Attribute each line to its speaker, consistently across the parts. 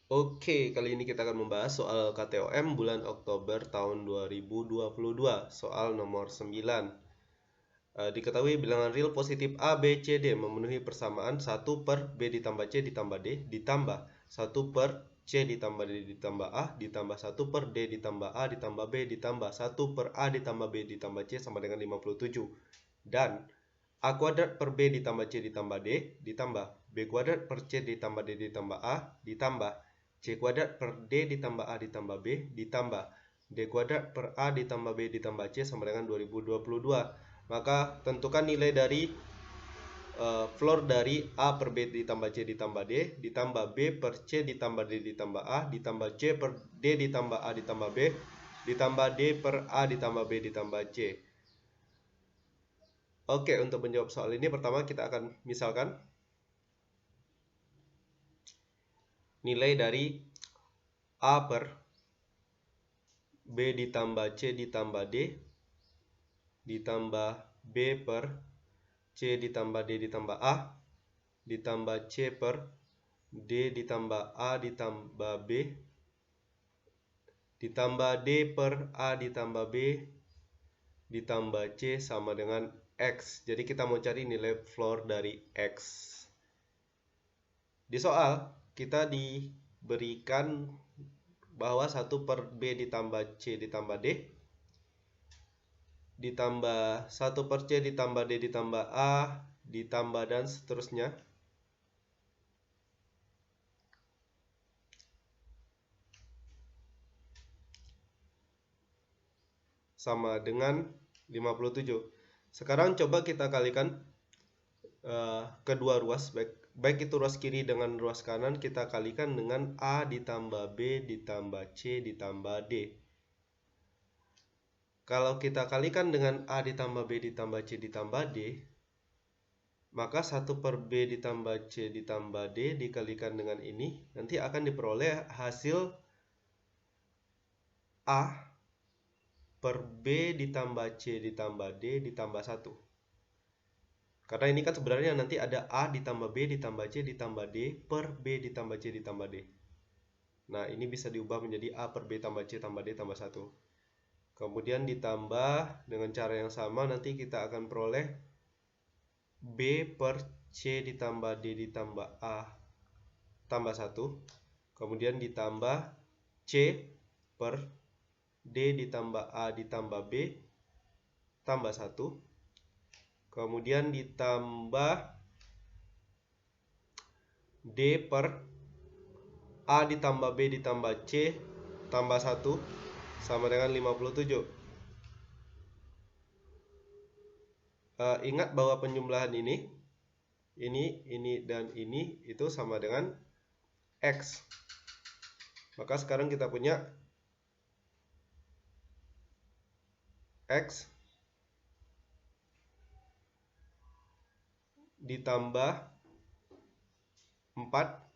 Speaker 1: Oke, kali ini kita akan membahas soal KTOM bulan Oktober tahun 2022, soal nomor 9. Diketahui bilangan real positif A, B, C, D memenuhi persamaan 1 per B ditambah C ditambah D ditambah 1 per C ditambah D ditambah A ditambah 1 per D ditambah A ditambah B ditambah 1 per A ditambah B ditambah C sama dengan 57. Dan A kuadrat per B ditambah C ditambah D ditambah B kuadrat per C ditambah D ditambah A ditambah C kuadrat per D ditambah A ditambah B ditambah D kuadrat per A ditambah B ditambah C sama dengan 2022. Maka tentukan nilai dari floor dari A per B ditambah C ditambah D ditambah B per C ditambah D ditambah A ditambah C per D ditambah A ditambah B ditambah D per A ditambah B ditambah C. Oke, untuk menjawab soal ini pertama kita akan misalkan nilai dari A per B ditambah C ditambah D ditambah B per C ditambah D ditambah A ditambah C per D ditambah A ditambah B ditambah D per A ditambah B ditambah C sama dengan X. Jadi kita mau cari nilai floor dari X. Di soal kita diberikan bahwa 1 per B ditambah C ditambah D ditambah 1 per C ditambah D ditambah A ditambah dan seterusnya sama dengan 57. Sekarang coba kita kalikan kedua ruas, baik itu ruas kiri dengan ruas kanan, kita kalikan dengan A ditambah B ditambah C ditambah D. Kalau kita kalikan dengan A ditambah B ditambah C ditambah D, maka 1 per B ditambah C ditambah D dikalikan dengan ini, nanti akan diperoleh hasil A per B ditambah C ditambah D ditambah 1. Karena ini kan sebenarnya nanti ada A ditambah B ditambah C ditambah D per B ditambah C ditambah D. Nah, ini bisa diubah menjadi A per B tambah C tambah D tambah 1. Kemudian ditambah dengan cara yang sama, nanti kita akan peroleh B per C ditambah D ditambah A tambah 1. Kemudian ditambah C per D ditambah A ditambah B tambah 1. Kemudian ditambah D per A ditambah B ditambah C tambah 1 sama dengan 57. Ingat bahwa penjumlahan ini, dan ini itu sama dengan X. Maka sekarang kita punya X ditambah 4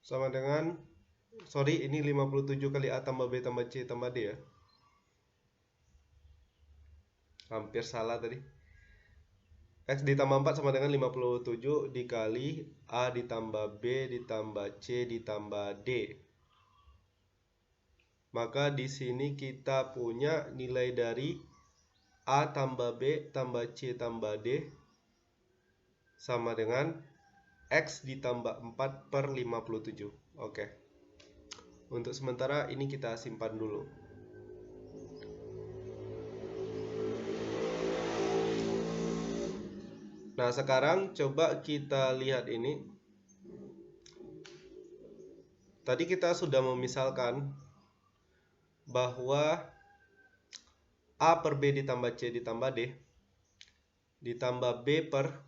Speaker 1: sama dengan, ini 57 kali A tambah B tambah C tambah D ya. Hampir salah tadi. X ditambah 4 sama dengan 57 dikali A ditambah B ditambah C ditambah D. Maka di sini kita punya nilai dari A tambah B tambah C tambah D sama dengan X ditambah 4 per 57. Oke. Untuk sementara ini kita simpan dulu. Nah, sekarang coba kita lihat ini. Tadi kita sudah memisalkan bahwa A per B ditambah C ditambah D ditambah B per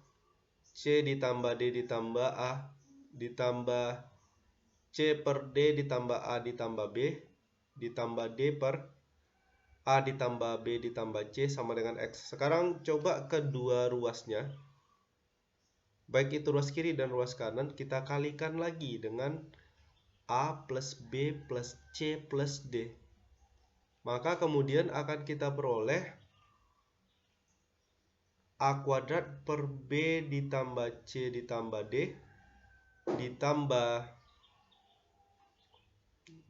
Speaker 1: C ditambah D ditambah A ditambah C per D ditambah A ditambah B ditambah D per A ditambah B ditambah C sama dengan X. Sekarang coba kedua ruasnya, baik itu ruas kiri dan ruas kanan, kita kalikan lagi dengan A plus B plus C plus D. Maka kemudian akan kita peroleh A kuadrat per B ditambah C ditambah D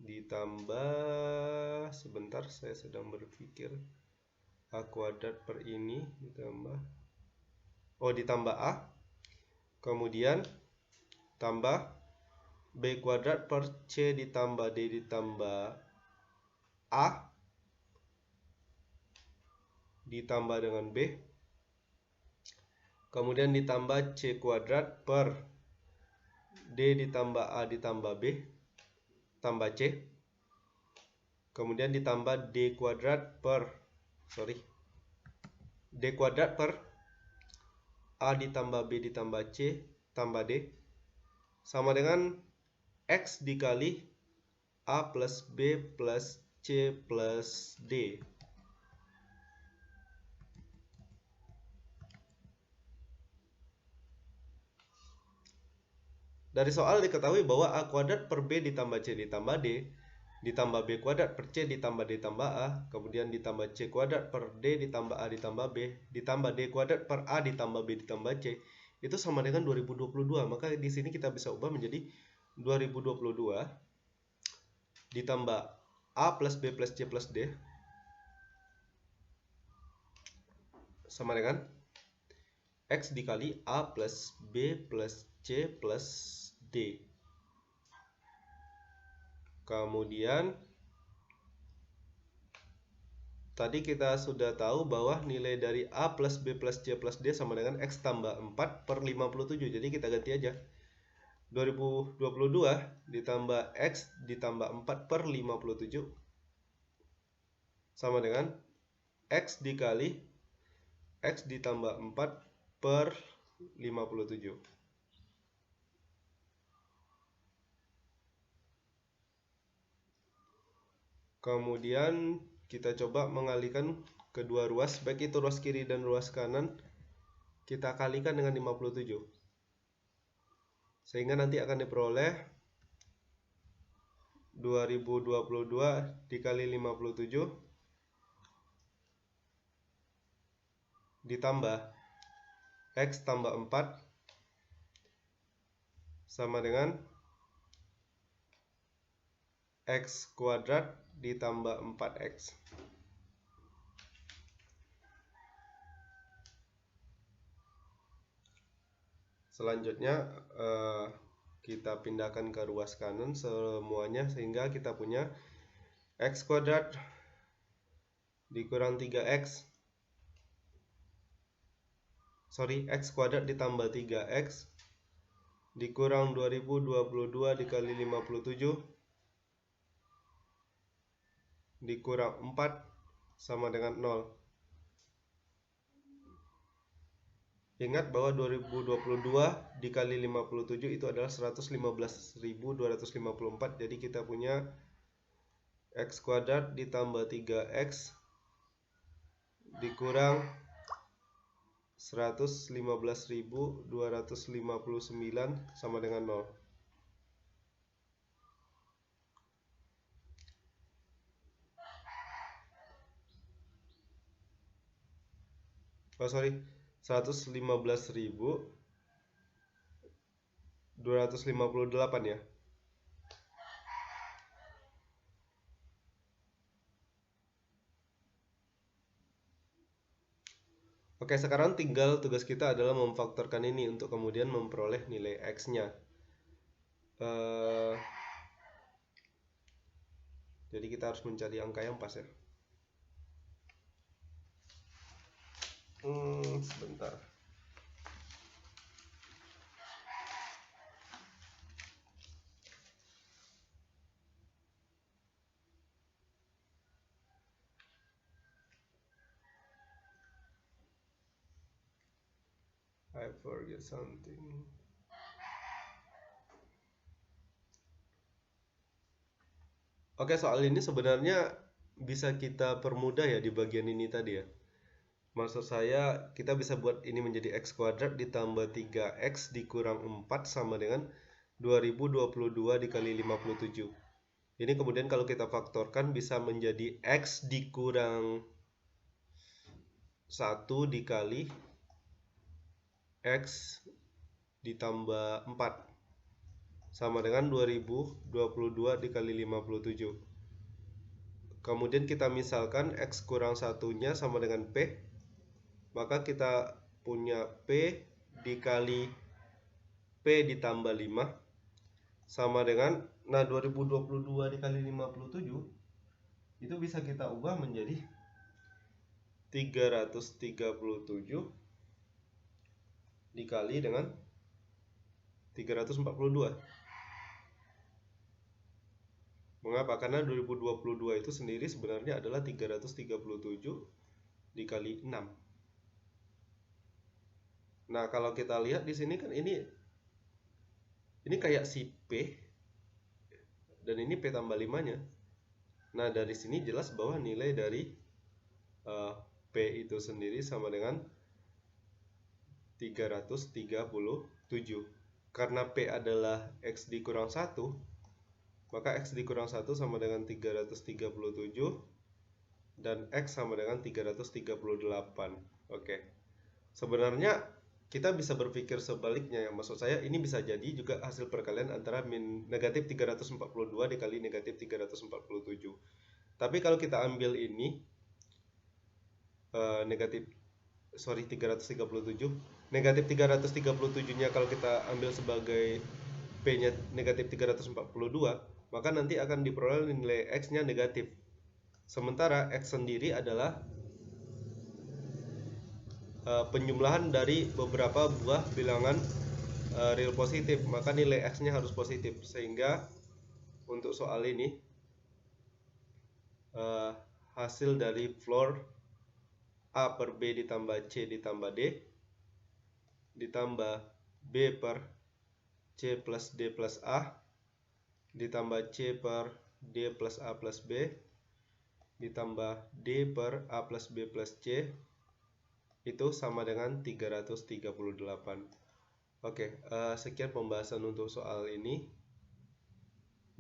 Speaker 1: ditambah sebentar, saya sedang berpikir. A kuadrat per ini ditambah A, kemudian tambah B kuadrat per C ditambah D ditambah A ditambah dengan B, kemudian ditambah C kuadrat per D ditambah A ditambah B tambah C, kemudian ditambah D kuadrat per A ditambah B ditambah C tambah D sama dengan X dikali A plus B plus C plus D. Dari soal diketahui bahwa A kuadrat per B ditambah C ditambah D ditambah B kuadrat per C ditambah D ditambah A, kemudian ditambah C kuadrat per D ditambah A ditambah B ditambah D kuadrat per A ditambah B ditambah C itu sama dengan 2022. Maka di sini kita bisa ubah menjadi 2022 ditambah A plus B plus C plus D sama dengan X dikali A plus B plus C plus D. Kemudian tadi kita sudah tahu bahwa nilai dari A plus B plus C plus D sama dengan X tambah 4 per 57. Jadi kita ganti aja. 2022 ditambah X ditambah 4 per 57 sama dengan X dikali X ditambah 4 per 57. Kemudian kita coba mengalihkan kedua ruas, baik itu ruas kiri dan ruas kanan, kita kalikan dengan 57. Sehingga nanti akan diperoleh 2022 dikali 57 ditambah X tambah 4 sama dengan X kuadrat ditambah 4X. Selanjutnya kita pindahkan ke ruas kanan semuanya sehingga kita punya X kuadrat dikurang 3X. X kuadrat ditambah 3X dikurang 2022 dikali 57 dikurang 4 sama dengan 0. Ingat bahwa 2022 dikali 57 itu adalah 115.254. Jadi kita punya X kuadrat ditambah 3X dikurang 115.259 sama dengan 0. Oh sorry, 115.258 ya. Oke, sekarang tinggal tugas kita adalah memfaktorkan ini untuk kemudian memperoleh nilai X-nya. Jadi kita harus mencari angka yang pas ya. Sebentar. I forget something. Oke, soal ini sebenarnya bisa kita permudah ya di bagian ini tadi ya. Maksud saya kita bisa buat ini menjadi X kuadrat ditambah 3X dikurang 4 sama dengan 2022 dikali 57. Ini kemudian kalau kita faktorkan bisa menjadi X dikurang 1 dikali X ditambah 4 sama dengan 2022 dikali 57. Kemudian kita misalkan X kurang satunya sama dengan P, maka kita punya P dikali P ditambah 5 sama dengan, nah 2022 dikali 57 itu bisa kita ubah menjadi 337 dikali dengan 342. Mengapa? Karena 2022 itu sendiri sebenarnya adalah 337 dikali 6. Nah, kalau kita lihat di sini kan ini kayak si P dan ini P tambah 5-nya. Nah, dari sini jelas bahwa nilai dari P itu sendiri sama dengan 337. Karena P adalah X dikurang 1, maka X dikurang 1 sama dengan 337 dan X sama dengan 338. Oke. Sebenarnya kita bisa berpikir sebaliknya ya. Maksud saya ini bisa jadi juga hasil perkalian antara negatif 342 dikali negatif 347. Tapi kalau kita ambil ini 337, negatif 337-nya kalau kita ambil sebagai P-nya negatif 342, maka nanti akan diperoleh nilai X-nya negatif. Sementara X sendiri adalah penjumlahan dari beberapa buah bilangan real positif, maka nilai X-nya harus positif. Sehingga untuk soal ini hasil dari floor A per B ditambah C ditambah D ditambah B per C plus D plus A ditambah C per D plus A plus B ditambah D per A plus B plus C itu sama dengan 338. Oke, sekian pembahasan untuk soal ini.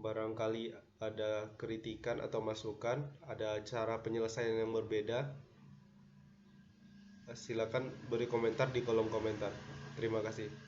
Speaker 1: Barangkali ada kritikan atau masukan, ada cara penyelesaian yang berbeda, silakan beri komentar di kolom komentar. Terima kasih.